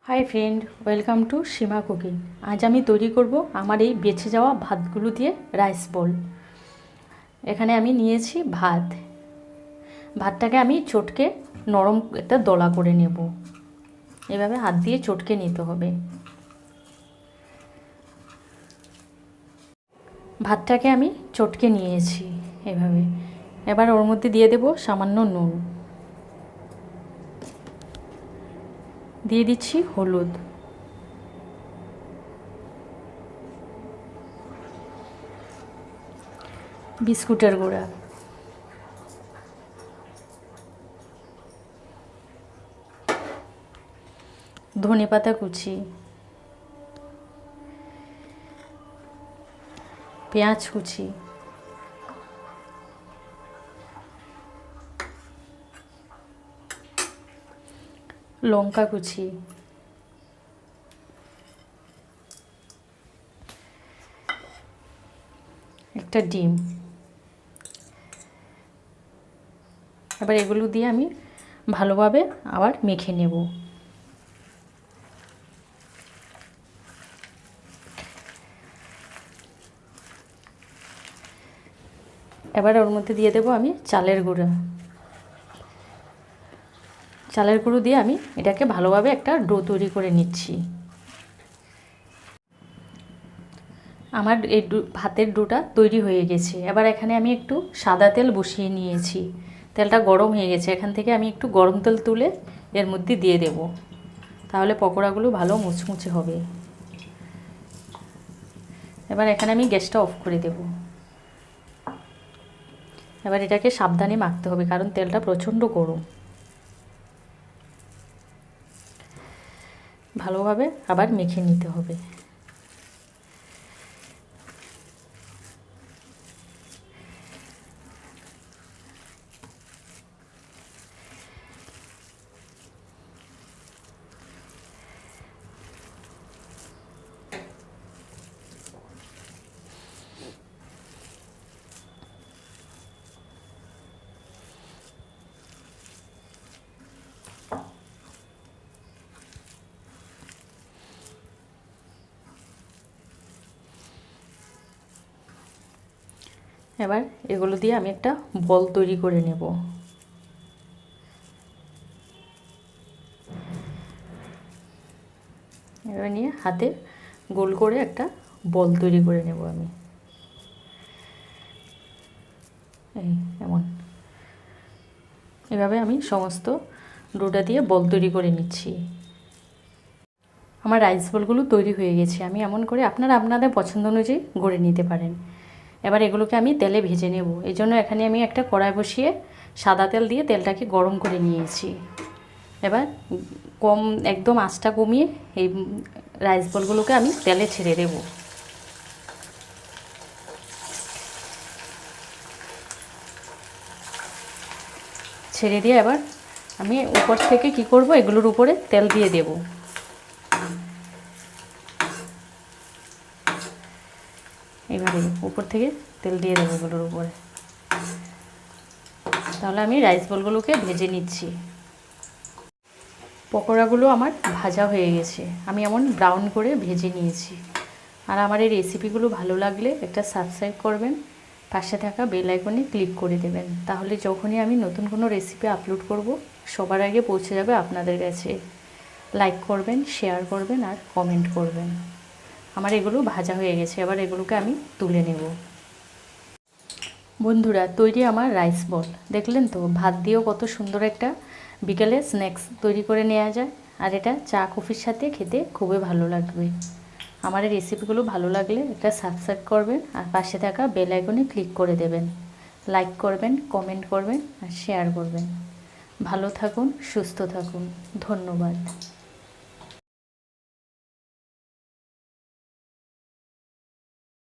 High friend, welcome to Seema cooking. আজ আমি তৈরি করব আমার এই বেঁচে যাওয়া ভাতগুলো দিয়ে রাইস বল। এখানে আমি নিয়েছি ভাতটাকে আমি চটকে নরম একটা দলা করে নেব। এভাবে হাত দিয়ে চটকে নিতে হবে। ভাতটাকে আমি চটকে নিয়েছি এভাবে। এবার ওর মধ্যে দিয়ে দেব সামান্য নুন, দিয়ে দিচ্ছি হলুদ, বিস্কুটের গুঁড়া, ধনেপাতা কুচি, পেঁয়াজ কুচি, লঙ্কা কুচি, একটা ডিম। এবার এগুলো দিয়ে আমি ভালোভাবে আবার মেখে নেব। এবার ওর মধ্যে দিয়ে দেবো আমি চালের গুঁড়ো দিয়ে আমি এটাকে ভালোভাবে একটা ডো তৈরি করে নিচ্ছি। আমার এই ভাতের ডোটা তৈরি হয়ে গেছে। এবার এখানে আমি একটু সাদা তেল বসিয়ে নিয়েছি। তেলটা গরম হয়ে গেছে। এখান থেকে আমি একটু গরম তেল তুলে এর মধ্যে দিয়ে দেব, তাহলে পকোড়াগুলো ভালো মুচমুচে হবে। এবার এখানে আমি গ্যাসটা অফ করে দেব। এবার এটাকে সাবধানে মাখতে হবে, কারণ তেলটা প্রচণ্ড গরম। ভালোভাবে আবার মেখে নিতে হবে। এবার এগুলো দিয়ে আমি একটা বল তৈরি করে নেব। এবার নিয়ে হাতে গোল করে একটা বল তৈরি করে নেব আমি। এই এমন এভাবে আমি সমস্ত ডোটা দিয়ে বল তৈরি করে নিচ্ছি। আমার রাইস বলগুলো তৈরি হয়ে গেছে। আমি এমন করে আপনারা আপনাদের পছন্দ অনুযায়ী গড়ে নিতে পারেন। এবার এগুলোকে আমি তেলে ভেজে নেব। এই জন্য এখানে আমি একটা কড়াই বসিয়ে সাদা তেল দিয়ে তেলটাকে গরম করে নিয়েছি। এবার একদম আঁচটা কমিয়ে এই রাইস বলগুলোকে আমি তেলে ছেড়ে দেব। ছেড়ে দিয়ে এবার আমি উপর থেকে কি করব, এগুলোর উপরে তেল দিয়ে দেব। এইভাবে উপর থেকে তেল দিয়ে দেবো এগুলোর উপরে। তাহলে আমি রাইস বলগুলোকে ভেজে নিচ্ছি। পকোড়াগুলো আমার ভাজা হয়ে গেছে। আমি এমন ব্রাউন করে ভেজে নিয়েছি। আর আমার এই রেসিপিগুলো ভালো লাগলে একটা সাবস্ক্রাইব করবেন, পাশে থাকা বেল আইকনে ক্লিক করে দেবেন। তাহলে যখনই আমি নতুন কোনো রেসিপি আপলোড করব, সবার আগে পৌঁছে যাবে আপনাদের কাছে। লাইক করবেন, শেয়ার করবেন আর কমেন্ট করবেন। আমার এগুলো ভাজা হয়ে গেছে। এবার এগুলোকে আমি তুলে নেব। বন্ধুরা, তৈরি আমার রাইস বল। দেখলেন তো, ভাত দিয়েও কত সুন্দর একটা বিকেলে স্ন্যাক্স তৈরি করে নেওয়া যায়। আর এটা চা কফির সাথে খেতে খুবই ভালো লাগবে। আমার এই রেসিপিগুলো ভালো লাগলে একটা সাবস্ক্রাইব করবেন আর পাশে থাকা বেল আইকনে ক্লিক করে দেবেন। লাইক করবেন, কমেন্ট করবেন আর শেয়ার করবেন। ভালো থাকুন, সুস্থ থাকুন। ধন্যবাদ।